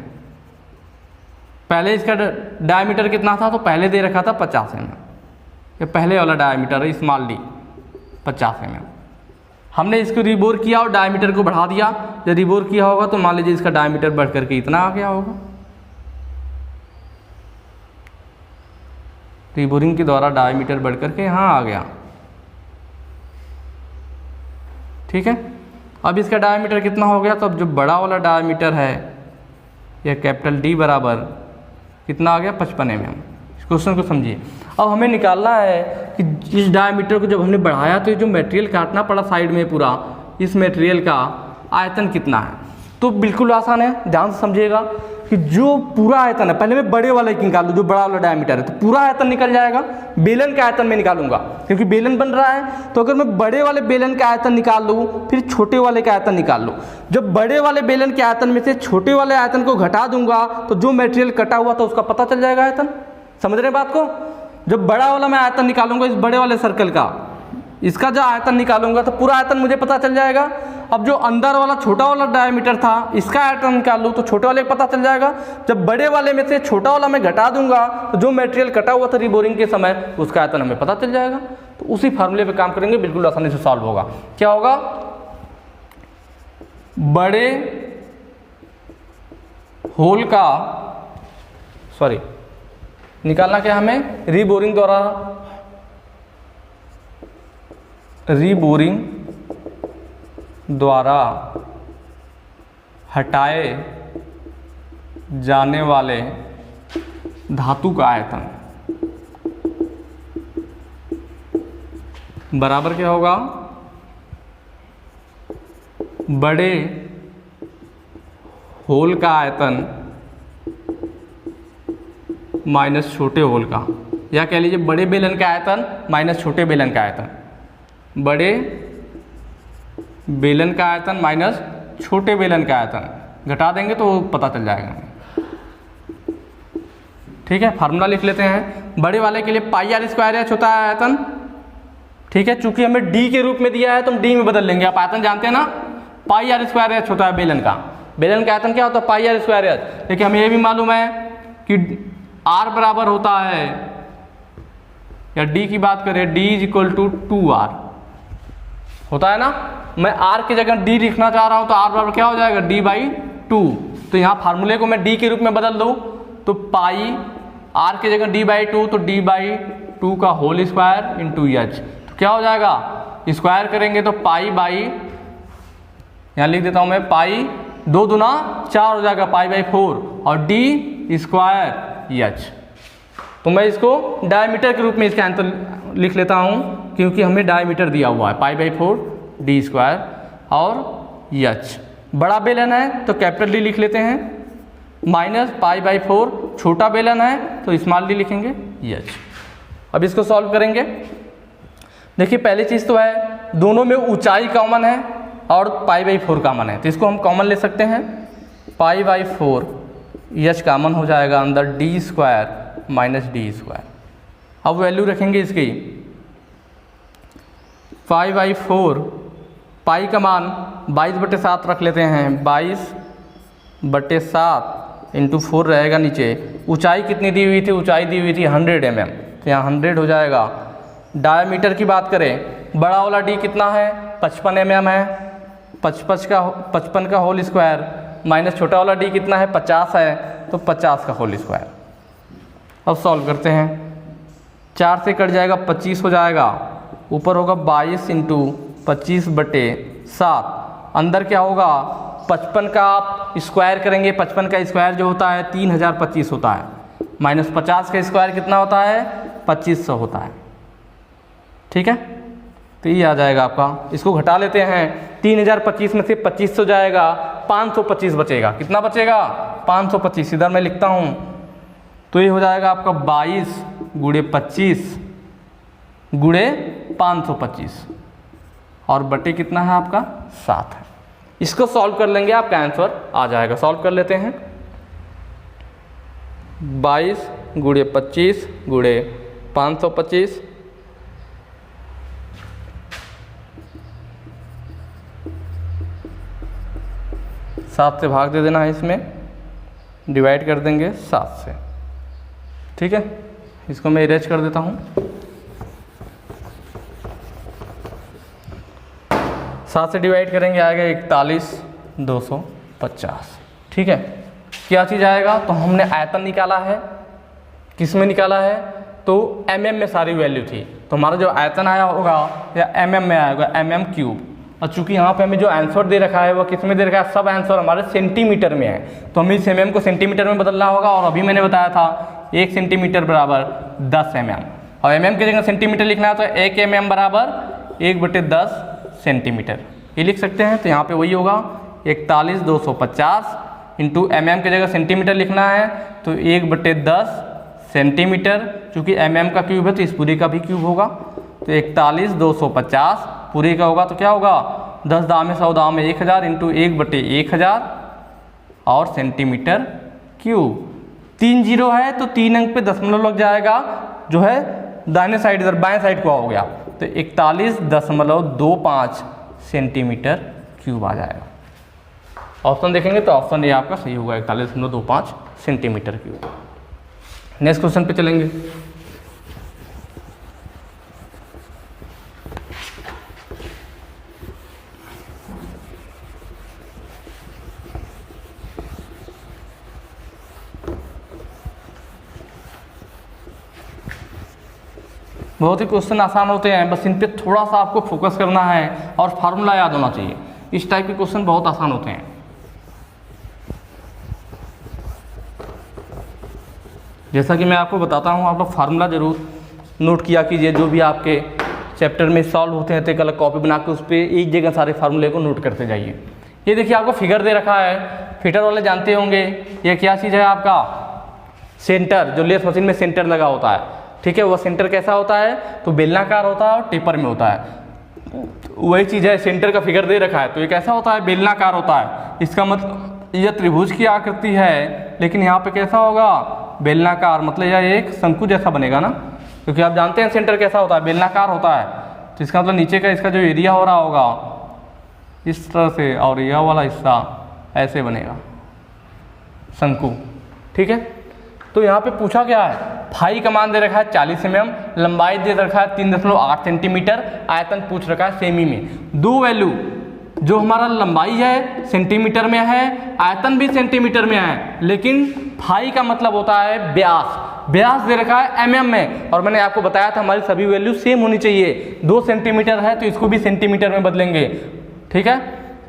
पहले इसका डायमीटर कितना था, तो पहले दे रखा था 50 mm। ये पहले वाला डायमीटर है, स्मॉल डी 50 mm। हमने इसको रिबोर किया और डायमीटर को बढ़ा दिया। जब रिबोर किया होगा तो मान लीजिए इसका डायमीटर बढ़ करके इतना आ गया होगा। रीबोरिंग के द्वारा डायमीटर बढ़ करके यहाँ आ गया। ठीक है, अब इसका डायमीटर कितना हो गया, तो अब जो बड़ा वाला डायमीटर है यह कैपिटल डी बराबर कितना आ गया 55 mm। इस क्वेश्चन को समझिए। अब हमें निकालना है कि इस डायमीटर को जब हमने बढ़ाया तो ये जो मटेरियल काटना पड़ा साइड में पूरा, इस मटेरियल का आयतन कितना है। तो बिल्कुल आसान है, ध्यान से समझिएगा कि जो पूरा आयतन है, पहले मैं बड़े वाले की निकालूँ जो बड़ा वाला डायमीटर है, तो पूरा आयतन निकल जाएगा। बेलन का आयतन मैं निकालूंगा क्योंकि बेलन बन रहा है, तो अगर मैं बड़े वाले बेलन का आयतन निकाल लूँ फिर छोटे वाले का आयतन निकाल लूँ। जब बड़े वाले बेलन के आयतन में से छोटे वाले आयतन को घटा दूंगा तो जो मटेरियल कटा हुआ था उसका पता चल जाएगा आयतन। समझ रहे हैं बात को। जब बड़ा वाला मैं आयतन निकालूंगा इस बड़े वाले सर्कल का, इसका जो आयतन निकालूंगा तो पूरा आयतन मुझे पता चल जाएगा। अब जो अंदर वाला छोटा वाला डायमीटर था इसका आयतन निकाल लूँ तो छोटे वाले का पता चल जाएगा। जब बड़े वाले में से छोटा वाला मैं घटा दूंगा तो जो मटेरियल कटा हुआ था रीबोरिंग के समय उसका आयतन हमें पता चल जाएगा। तो उसी फार्मूले पे काम करेंगे, बिल्कुल आसानी से सॉल्व होगा। क्या होगा, बड़े होल का निकालना क्या हमें, रीबोरिंग द्वारा हटाए जाने वाले धातु का आयतन बराबर क्या होगा, बड़े होल का आयतन माइनस छोटे होल का, या कह लीजिए बड़े बेलन का आयतन माइनस छोटे बेलन का आयतन, बड़े बेलन का आयतन माइनस छोटे बेलन का आयतन घटा देंगे तो पता चल जाएगा। ठीक है, फार्मूला लिख लेते हैं। बड़े वाले के लिए पाई आर स्क्वायर एच होता है आयतन। ठीक है, चूंकि हमें डी के रूप में दिया है तो हम डी में बदल लेंगे। आप आयतन जानते हैं ना, पाई आर स्क्वायर एच होता है बेलन का। बेलन का आयतन क्या होता है, पाई आर स्क्वायर एच। लेकिन हमें यह भी मालूम है कि आर बराबर होता है, या डी की बात करें, D is equal to 2r होता है ना। मैं r की जगह d लिखना चाह रहा हूं तो r बराबर क्या हो जाएगा, d/2। तो यहाँ फार्मूले को मैं d के रूप में बदल दूं तो पाई r की जगह d/2 तो d/2 का होल स्क्वायर इंटू एच। तो क्या हो जाएगा, स्क्वायर करेंगे तो पाई बाई, यहाँ लिख देता हूं मैं, पाई 2 दूना 4 हो जाएगा, पाई/4 और d स्क्वायर एच। तो मैं इसको डायमीटर के रूप में इसका आंसर लिख लेता हूँ क्योंकि हमें डायमीटर दिया हुआ है पाई/4 डी स्क्वायर और एच। बड़ा बेलन है तो कैपिटल डी लिख लेते हैं, माइनस पाई/4, छोटा बेलन है तो स्मॉल डी लिखेंगे एच। अब इसको सॉल्व करेंगे। देखिए पहली चीज़ तो है दोनों में ऊंचाई कॉमन है और पाई/4 कॉमन है, तो इसको हम कॉमन ले सकते हैं। पाई/4 एच कॉमन हो जाएगा, अंदर D square minus D square. अब वैल्यू रखेंगे इसकी, पाई/4, पाई का मान 22/7 रख लेते हैं, 22/7 इंटू 4 रहेगा नीचे। ऊंचाई कितनी दी हुई थी, ऊंचाई दी हुई थी 100 mm, तो यहाँ 100 हो जाएगा। डायमीटर की बात करें, बड़ा वाला डी कितना है, 55 mm है, 55 का होल स्क्वायर, माइनस छोटा वाला डी कितना है, 50 है, तो 50 का होल स्क्वायर। अब सॉल्व करते हैं, 4 से कट जाएगा 25 हो जाएगा, ऊपर होगा 22 इंटू 25/7, अंदर क्या होगा 55 का आप स्क्वायर करेंगे, 55 का स्क्वायर जो होता है 3025 होता है, माइनस 50 का स्क्वायर कितना होता है 2500 होता है। ठीक है, तो ये आ जाएगा आपका। इसको घटा लेते हैं, 3025 में से 2500 जाएगा, 525 बचेगा। कितना बचेगा 525, इधर मैं लिखता हूँ, तो ये हो जाएगा आपका 22 गुणे 25 गुणे 525 और बटे कितना है आपका 7 है। इसको सॉल्व कर लेंगे, आपका आंसर आ जाएगा। सॉल्व कर लेते हैं, 22 गुणे 25 गुणे 525, सात से भाग दे देना है, इसमें डिवाइड कर देंगे 7 से। ठीक है, इसको मैं इरेज कर देता हूँ। 7 से डिवाइड करेंगे आएगा 41,250। ठीक है, क्या चीज़ आएगा, तो हमने आयतन निकाला है, किस में निकाला है, तो तो mm में सारी वैल्यू थी, तो हमारा जो आयतन आया होगा या mm में आया होगा, mm क्यूब। और चूंकि यहाँ पे हमें जो आंसर दे रखा है वो किस में दे रखा है, सब आंसर हमारे सेंटीमीटर में है, तो हमें इस mm को सेंटीमीटर में बदलना होगा। और अभी मैंने बताया था 1 सेंटीमीटर बराबर 10 mm, और mm की जगह सेंटीमीटर लिखना है तो 1 mm बराबर 1/10 सेंटीमीटर, ये लिख सकते हैं। तो यहाँ पे वही होगा 41,250 इंटू mm की जगह सेंटीमीटर लिखना है तो 1/10 सेंटीमीटर, चूँकि mm का क्यूब है तो इस पूरे का भी क्यूब होगा, तो 41,250 पूरे का होगा तो क्या होगा 10 दाम में 100 दाम में 1000 इंटू 1/1000 और सेंटीमीटर क्यूब। 3 जीरो है तो 3 अंक पे दशमलव लग जाएगा, जो है दाहिने साइड इधर बाएं साइड को हो गया, तो 41.25 सेंटीमीटर क्यूब आ जाएगा। ऑप्शन देखेंगे तो ऑप्शन ये आपका सही होगा, 41.25 सेंटीमीटर क्यूब। नेक्स्ट क्वेश्चन पे चलेंगे। बहुत ही क्वेश्चन आसान होते हैं, बस इन पे थोड़ा सा आपको फोकस करना है और फार्मूला याद होना चाहिए। इस टाइप के क्वेश्चन बहुत आसान होते हैं। जैसा कि मैं आपको बताता हूँ, आप लोग फार्मूला जरूर नोट किया कीजिए, जो भी आपके चैप्टर में सॉल्व होते हैं तो एक अलग कॉपी बना के उस पर एक जगह सारे फार्मूले को नोट करते जाइए। ये देखिए आपको फिगर दे रखा है, फिटर वाले जानते होंगे ये क्या चीज़ है आपका, सेंटर, जो लेथ मशीन में सेंटर लगा होता है, ठीक है। वो सेंटर कैसा होता है, तो बेलनाकार होता है और टेपर में होता है, वही चीज़ है। सेंटर का फिगर दे रखा है तो ये कैसा होता है, बेलनाकार होता है। इसका मतलब यह त्रिभुज की आकृति है, लेकिन यहाँ पे कैसा होगा, बेलनाकार, मतलब यह एक शंकु जैसा बनेगा ना, क्योंकि आप जानते हैं सेंटर कैसा होता है, बेलनाकार होता है। तो इसका मतलब नीचे का इसका जो एरिया हो रहा होगा इस तरह से, और यह वाला हिस्सा ऐसे बनेगा, शंकु, ठीक है। तो यहाँ पे पूछा क्या है, फाई का मान दे रखा है 40 mm, लंबाई दे रखा है 3.8 सेंटीमीटर, आयतन पूछ रखा है सेमी में। दो वैल्यू, जो हमारा लंबाई है सेंटीमीटर में है, आयतन भी सेंटीमीटर में है, लेकिन फाई का मतलब होता है व्यास, व्यास दे रखा है mm में। और मैंने आपको बताया था हमारी सभी वैल्यू सेम होनी चाहिए। 2 सेंटीमीटर है तो इसको भी सेंटीमीटर में बदलेंगे, ठीक है।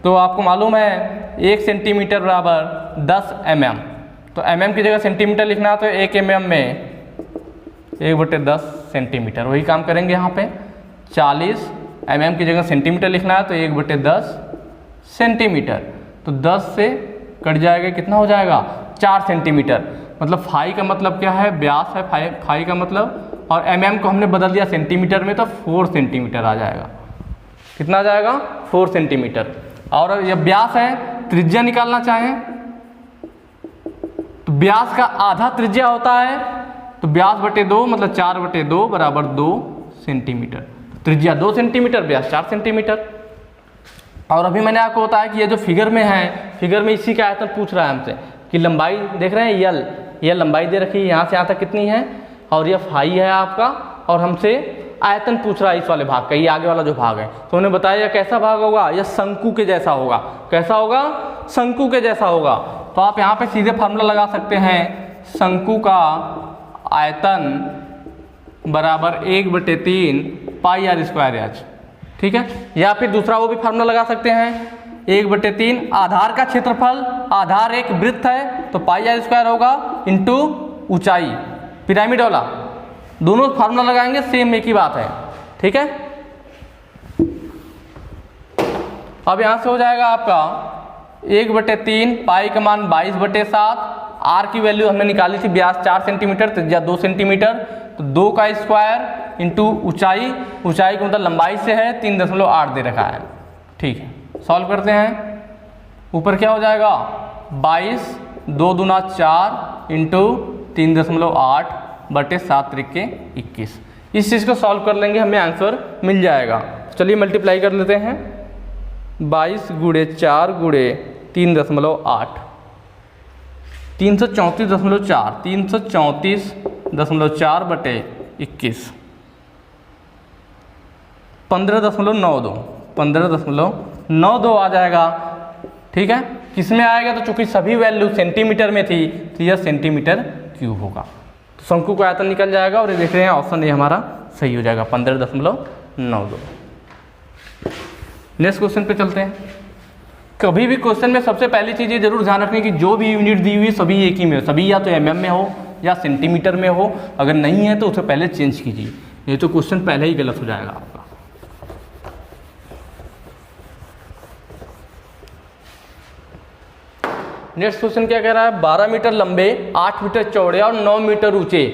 तो आपको मालूम है 1 सेंटीमीटर बराबर 10 mm, तो mm की जगह सेंटीमीटर लिखना है तो 1 mm में 1/10 सेंटीमीटर, वही काम करेंगे यहाँ पे। 40 mm की जगह सेंटीमीटर लिखना है तो 1/10 सेंटीमीटर, तो 10 से कट जाएगा, कितना हो जाएगा 4 सेंटीमीटर। मतलब फाई का मतलब क्या है, व्यास है फाई का मतलब, और mm को हमने बदल दिया सेंटीमीटर में तो 4 सेंटीमीटर आ जाएगा। कितना आ जाएगा, 4 सेंटीमीटर। और यह व्यास है, त्रिज्या निकालना चाहें तो व्यास का आधा त्रिज्या होता है, तो व्यास बटे 2 मतलब 4/2 बराबर 2 सेंटीमीटर। त्रिज्या 2 सेंटीमीटर, व्यास 4 सेंटीमीटर। और अभी मैंने आपको बताया कि ये जो फिगर में है, फिगर में इसी का आयतन पूछ रहा है हमसे कि लंबाई देख रहे हैं, यह लंबाई दे रखी है यहाँ से यहाँ तक कितनी है, और यह फाई है आपका, और हमसे आयतन पूछ रहा है इस वाले भाग का, ये आगे वाला जो भाग है। तो उन्होंने बताया कैसा भाग होगा, यह शंकु के जैसा होगा। कैसा होगा, शंकु के जैसा होगा। तो आप यहाँ पे सीधे फार्मूला लगा सकते हैं, शंकु का आयतन बराबर 1/3 पाई r स्क्वायर एच, ठीक है। या फिर दूसरा वो भी फार्मूला लगा सकते हैं, 1/3 आधार का क्षेत्रफल, आधार एक वृत्त है तो पाई r स्क्वायर होगा इंटू ऊंचाई, पिरामिड वाला, दोनों फार्मूला लगाएंगे सेम एक ही बात है, ठीक है। अब यहाँ से हो जाएगा आपका 1/3 पाई का मान 22/7, आर की वैल्यू हमने निकाली थी, व्यास 4 सेंटीमीटर, त्रिज्या 2 सेंटीमीटर, तो 2 का स्क्वायर इंटू ऊंचाई, ऊंचाई का मतलब लंबाई से है 3.8 दे रखा है, ठीक है। सॉल्व करते हैं, ऊपर क्या हो जाएगा 22, 2 दूना 4 इंटू 3.8/7 त्रिके 21। इस चीज़ को सॉल्व कर लेंगे, हमें आंसर मिल जाएगा। चलिए मल्टीप्लाई कर लेते हैं, 22 गुणे 4 गुणे 3.8, 334.4, 334.4 बटे 21, 15.92, 15.92 आ जाएगा, ठीक है। किस में आएगा, तो चूंकि सभी वैल्यू सेंटीमीटर में थी तो यह सेंटीमीटर क्यूब होगा। तो शंकु का आयतन निकल जाएगा और ये देख रहे हैं ऑप्शन ए हमारा सही हो जाएगा 15.92। नेक्स्ट क्वेश्चन पे चलते हैं। कभी भी क्वेश्चन में सबसे पहली चीज़ ये जरूर ध्यान रखने की जो भी यूनिट दी हुई सभी एक ही में हो, सभी या तो mm में हो या सेंटीमीटर में हो, अगर नहीं है तो उसे पहले चेंज कीजिए, ये तो क्वेश्चन पहले ही गलत हो जाएगा आपका। नेक्स्ट क्वेश्चन क्या कह रहा है, 12 मीटर लंबे, 8 मीटर चौड़े और 9 मीटर ऊंचे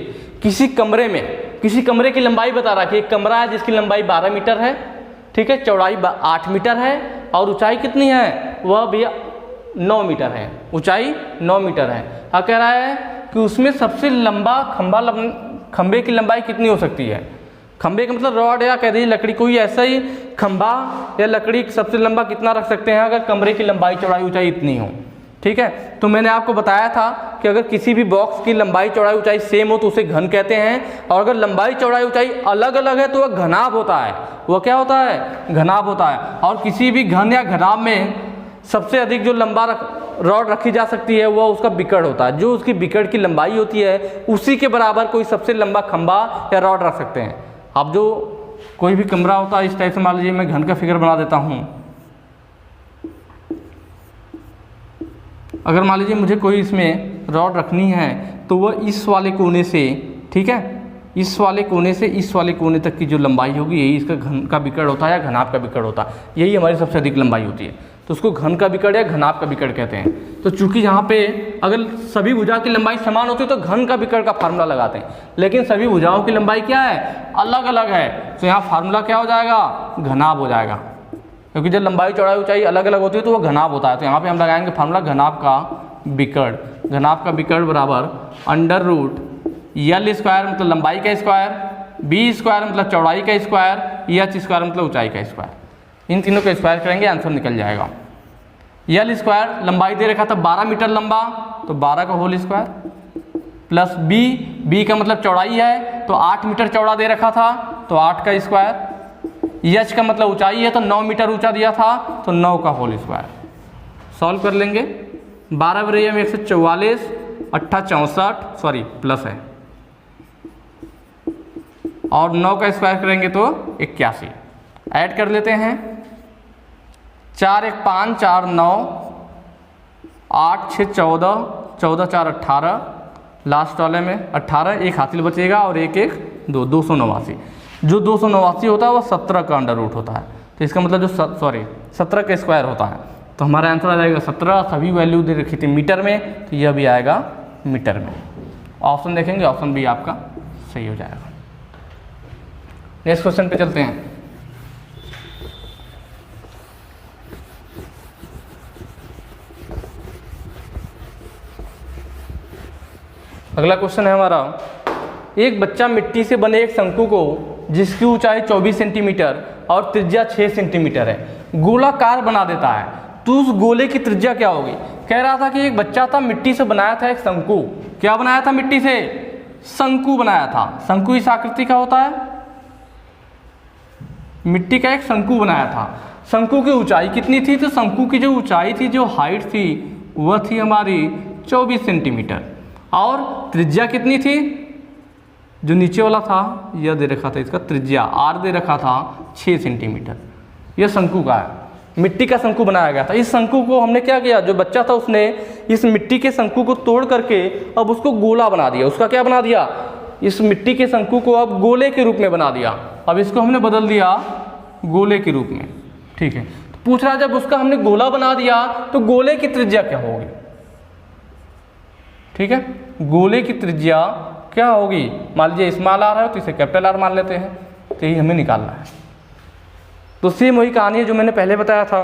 किसी कमरे में, किसी कमरे की लंबाई बता रहा है कि एक कमरा है जिसकी लंबाई 12 मीटर है, ठीक है, चौड़ाई 8 मीटर है और ऊंचाई कितनी है, वह भैया 9 मीटर है, ऊंचाई 9 मीटर है। क्या कह रहा है कि उसमें सबसे लंबा खंबे की लंबाई कितनी हो सकती है। खंबे का मतलब रॉड या कह दीजिए लकड़ी, कोई ऐसा ही खंबा या लकड़ी सबसे लंबा कितना रख सकते हैं अगर कमरे की लंबाई चौड़ाई ऊंचाई इतनी हो, ठीक है। तो मैंने आपको बताया था कि अगर किसी भी बॉक्स की लंबाई चौड़ाई ऊंचाई सेम हो तो उसे घन कहते हैं, और अगर लंबाई चौड़ाई ऊंचाई अलग अलग है तो वह घनाभ होता है। वह क्या होता है, घनाभ होता है। और किसी भी घन या घनाभ में सबसे अधिक जो लंबा रॉड रखी जा सकती है वह उसका बिकड़ होता है। जो उसकी बिकड़ की लंबाई होती है उसी के बराबर कोई सबसे लंबा खंबा या रॉड रख सकते हैं। अब जो कोई भी कमरा होता है इस टाइप से, मान लीजिए मैं घन का फिगर बना देता हूँ। अगर मान लीजिए मुझे कोई इसमें रॉड रखनी है तो वह इस वाले कोने से, ठीक है, इस वाले कोने से इस वाले कोने तक की जो लंबाई होगी यही इसका घन का बिकड़ होता है या घनाभ का बिकड़ होता है। यही हमारी सबसे अधिक लंबाई होती है, तो उसको घन का बिकड़ या घनाभ का बिकड़ कहते हैं। तो चूंकि यहाँ पे अगर सभी भुजा की लंबाई समान होती है तो घन का बिकड़ का फार्मूला लगाते हैं, लेकिन सभी भुजाओं की लंबाई क्या है, अलग अलग है, तो यहाँ फार्मूला क्या हो जाएगा, घनाभ हो जाएगा। क्योंकि जब लंबाई चौड़ाई ऊंचाई अलग अलग होती है तो वह घनाभ होता है। तो यहाँ पे हम लगाएंगे फार्मूला घनाभ का बिकड़। घनाभ का बिकड़ बराबर अंडर रूट L स्क्वायर मतलब लंबाई का स्क्वायर, B स्क्वायर मतलब चौड़ाई का स्क्वायर, H स्क्वायर मतलब ऊंचाई का स्क्वायर। इन तीनों का स्क्वायर करेंगे आंसर निकल जाएगा। L स्क्वायर लंबाई दे रखा था 12 मीटर लंबा, तो 12 का होल स्क्वायर, प्लस B का मतलब चौड़ाई है तो 8 मीटर चौड़ा दे रखा था तो 8 का स्क्वायर, H का मतलब ऊंचाई है तो 9 मीटर ऊंचा दिया था तो 9 का होल स्क्वायर। सॉल्व कर लेंगे। 12 बराबर में 144, 8 64, सॉरी प्लस है, और 9 का स्क्वायर करेंगे तो 81। ऐड कर लेते हैं, 4 1 5 4 9, 8 6 14, 14 4 18, लास्ट वाले में 18, एक हासिल बचेगा और एक 289। जो 289 होता है वह 17 का अंडर रूट होता है, तो इसका मतलब जो 17 का स्क्वायर होता है, तो हमारा आंसर आ जाएगा 17। सभी वैल्यू दे रखी थी मीटर में तो यह भी आएगा मीटर में। ऑप्शन देखेंगे, ऑप्शन भी आपका सही हो जाएगा। नेक्स्ट क्वेश्चन पे चलते हैं। अगला क्वेश्चन है हमारा, एक बच्चा मिट्टी से बने एक शंकु को जिसकी ऊंचाई 24 सेंटीमीटर और त्रिज्या 6 सेंटीमीटर है गोलाकार बना देता है, तो उस गोले की त्रिज्या क्या होगी। कह रहा था कि एक बच्चा था, मिट्टी से बनाया था एक शंकु। क्या बनाया था, मिट्टी से शंकु बनाया था। शंकु इस आकृति का होता है, मिट्टी का एक शंकु बनाया था। शंकु की ऊंचाई कितनी थी, तो शंकु की जो ऊंचाई थी, जो हाइट थी वह थी हमारी 24 सेंटीमीटर, और त्रिज्या कितनी थी, जो नीचे वाला था यह दे रखा था, इसका त्रिज्या R दे रखा था 6 सेंटीमीटर। यह शंकु का है, मिट्टी का शंकु बनाया गया था। इस शंकु को हमने क्या किया, जो बच्चा था उसने इस मिट्टी के शंकु को तोड़ करके अब उसको गोला बना दिया। उसका क्या बना दिया, इस मिट्टी के शंकु को अब गोले के रूप में बना दिया। अब इसको हमने बदल दिया गोले के रूप में, ठीक है। तो पूछ रहा है जब उसका हमने गोला बना दिया तो गोले की त्रिज्या क्या होगी, ठीक है। गोले की त्रिज्या क्या होगी, मान लीजिए स्मॉल r है तो इसे कैपिटल R मान लेते हैं, तो यही हमें निकालना है। तो सेम वही कहानी है जो मैंने पहले बताया था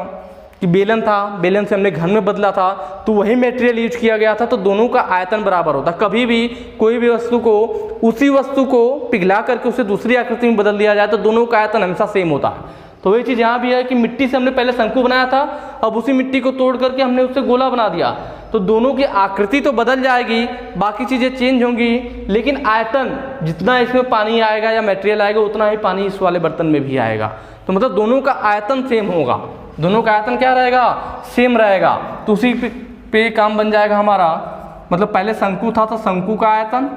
कि बेलन था, बेलन से हमने घन में बदला था तो वही मटेरियल यूज किया गया था, तो दोनों का आयतन बराबर होता। कभी भी कोई भी वस्तु को उसी वस्तु को पिघला करके उसे दूसरी आकृति में बदल दिया जाए तो दोनों का आयतन हमेशा सेम होता है। तो वही चीज़ यहाँ भी है कि मिट्टी से हमने पहले शंकु बनाया था, अब उसी मिट्टी को तोड़ करके हमने उससे गोला बना दिया, तो दोनों की आकृति तो बदल जाएगी, बाकी चीज़ें चेंज होंगी, लेकिन आयतन जितना इसमें पानी आएगा या मटेरियल आएगा उतना ही पानी इस वाले बर्तन में भी आएगा। तो मतलब दोनों का आयतन सेम होगा, दोनों का आयतन क्या रहेगा, सेम रहेगा। तो उसी पे काम बन जाएगा हमारा, मतलब पहले शंकु था तो शंकु का आयतन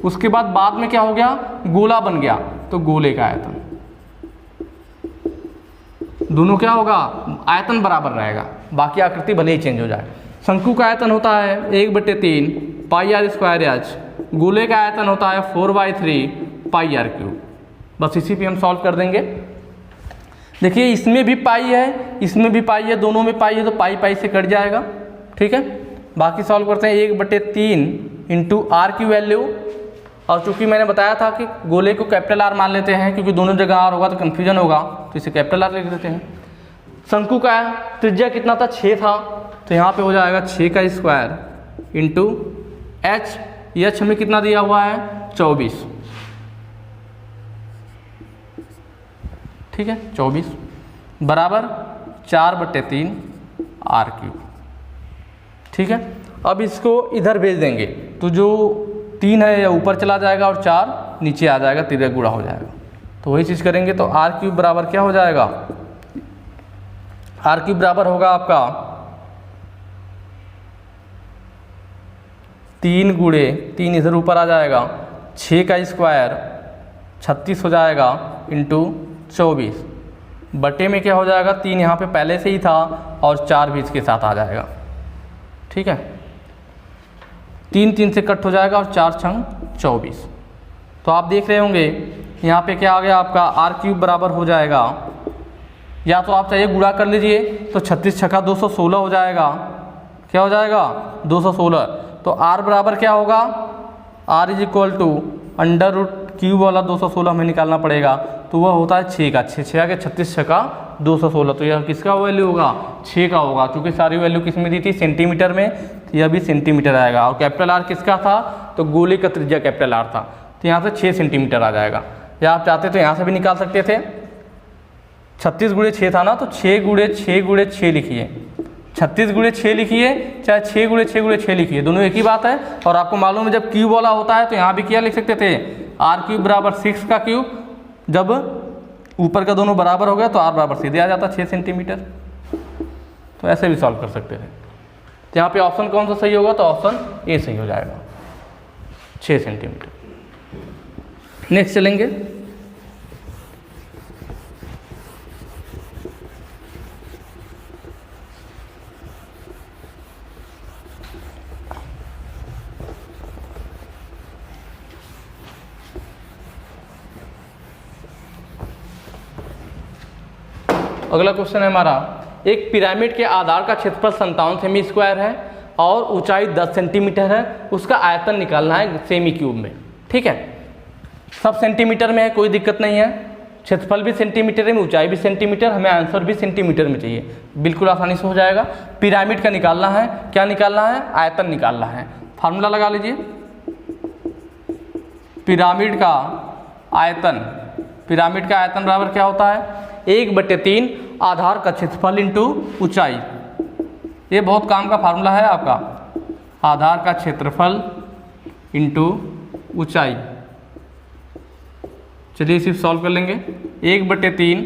उसके बाद में क्या हो गया, गोला बन गया, तो गोले का आयतन, दोनों क्या होगा, आयतन बराबर रहेगा, बाकी आकृति भले ही चेंज हो जाए। शंकु का आयतन होता है 1/3 पाई आर स्क्वायर एच, गोले का आयतन होता है 4/3 पाई आर क्यूब। बस इसी पे हम सॉल्व कर देंगे। देखिए इसमें भी पाई है, इसमें भी पाई है, दोनों में पाई है, तो पाई पाई से कट जाएगा, ठीक है। बाकी सॉल्व करते हैं 1/3 इंटू आर की वैल्यू, और चूंकि मैंने बताया था कि गोले को कैपिटल आर मान लेते हैं, क्योंकि दोनों जगह आर होगा तो कन्फ्यूजन होगा, तो इसे कैपिटल आर लिख देते हैं। शंकु का त्रिज्या कितना था, 6 था, तो यहाँ पे हो जाएगा 6 का स्क्वायर इंटू एच, एच हमें कितना दिया हुआ है 24, ठीक है 24 बराबर 4/3 आर क्यूब, ठीक है। अब इसको इधर भेज देंगे तो जो 3 है या ऊपर चला जाएगा और 4 नीचे आ जाएगा, तिर्यक गुणा हो जाएगा। तो वही चीज़ करेंगे, तो आर क्यूब बराबर क्या हो जाएगा, आर क्यूब बराबर होगा आपका 3 गुणे 3 इधर ऊपर आ जाएगा, 6 का स्क्वायर 36 हो जाएगा इंटू 24 बटे में क्या हो जाएगा, 3 यहाँ पे पहले से ही था और 4 भी इसके साथ आ जाएगा, ठीक है। 3 से कट हो जाएगा और 4 छंग 24। तो आप देख रहे होंगे यहाँ पे क्या आ गया आपका, आर क्यूब बराबर हो जाएगा, या तो आप चाहिए गुणा कर लीजिए, तो 36 छक्का 216 हो जाएगा, क्या हो जाएगा 216। तो आर बराबर क्या होगा, r is equal to under root cube वाला 216 हमें निकालना पड़ेगा, तो वह होता है 6 का, 6 आगे 36 छक्का 216, तो यह किसका वैल्यू होगा, 6 का होगा, क्योंकि सारी वैल्यू किस में दी थी, सेंटीमीटर में, तो यह भी सेंटीमीटर आएगा। और कैपिटल आर किसका था, तो गोले का त्रिज्या कैपिटल आर था, तो यहाँ से 6 सेंटीमीटर आ जाएगा। या आप चाहते तो यहाँ से भी निकाल सकते थे, 36 गुणे 6 था ना, तो 6 गुणे 6 लिखिए, 36 गुणे 6 लिखिए, चाहे 6 गुणे 6 लिखिए, दोनों एक ही बात है। और आपको मालूम है जब क्यूब वाला होता है तो यहाँ भी क्या लिख सकते थे, आर क्यूब बराबर 6 का क्यूब, जब ऊपर का दोनों बराबर हो गया तो आर बराबर सीधे आ जाता 6 सेंटीमीटर। तो ऐसे भी सॉल्व कर सकते थे। तो यहाँ पे ऑप्शन कौन सा सही होगा, तो ऑप्शन ए सही हो जाएगा, 6 सेंटीमीटर। नेक्स्ट चलेंगे, अगला क्वेश्चन है हमारा, एक पिरामिड के आधार का क्षेत्रफल 57 सेमी स्क्वायर है और ऊंचाई 10 सेंटीमीटर है, उसका आयतन निकालना है सेमी क्यूब में, ठीक है। सब सेंटीमीटर में है, कोई दिक्कत नहीं है, क्षेत्रफल भी सेंटीमीटर में, ऊंचाई भी सेंटीमीटर, हमें आंसर भी सेंटीमीटर में चाहिए, बिल्कुल आसानी से हो जाएगा। पिरामिड का निकालना है, क्या निकालना है, आयतन निकालना है। फार्मूला लगा लीजिए, पिरामिड का आयतन बराबर क्या होता है, 1/3 आधार का क्षेत्रफल इंटू ऊंचाई। ये बहुत काम का फार्मूला है आपका, आधार का क्षेत्रफल इंटू ऊंचाई। चलिए इसे सॉल्व कर लेंगे। 1/3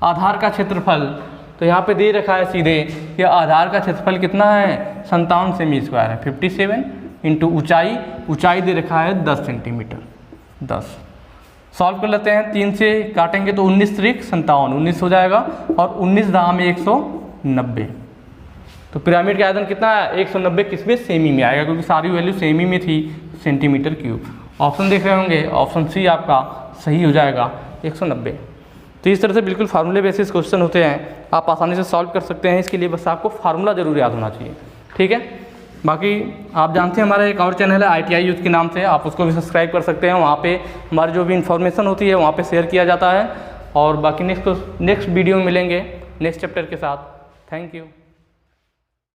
आधार का क्षेत्रफल, तो यहाँ पे दे रखा है सीधे कि आधार का क्षेत्रफल कितना है, 57 सेमी स्क्वायर है, 57 इंटू ऊंचाई दे रखा है 10 सेंटीमीटर, 10। सॉल्व कर लेते हैं, 3 से काटेंगे तो 19 त्रिक 57, 19 हो जाएगा, और 19 दाम में 190। तो पिरामिड का आयतन कितना है, 190 किसमें, सेमी में आएगा, क्योंकि सारी वैल्यू सेमी में थी, सेंटीमीटर क्यूब। ऑप्शन देख रहे होंगे, ऑप्शन सी आपका सही हो जाएगा, 190। तो इस तरह से बिल्कुल फार्मूले बेसिस क्वेश्चन होते हैं, आप आसानी से सॉल्व कर सकते हैं। इसके लिए बस आपको फार्मूला जरूर याद होना चाहिए, ठीक है। बाकी आप जानते हैं हमारा एक और चैनल है ITI यूथ के नाम से, आप उसको भी सब्सक्राइब कर सकते हैं। वहाँ पे हमारी जो भी इन्फॉर्मेशन होती है वहाँ पे शेयर किया जाता है। और बाकी नेक्स्ट वीडियो में मिलेंगे नेक्स्ट चैप्टर के साथ। Thank you.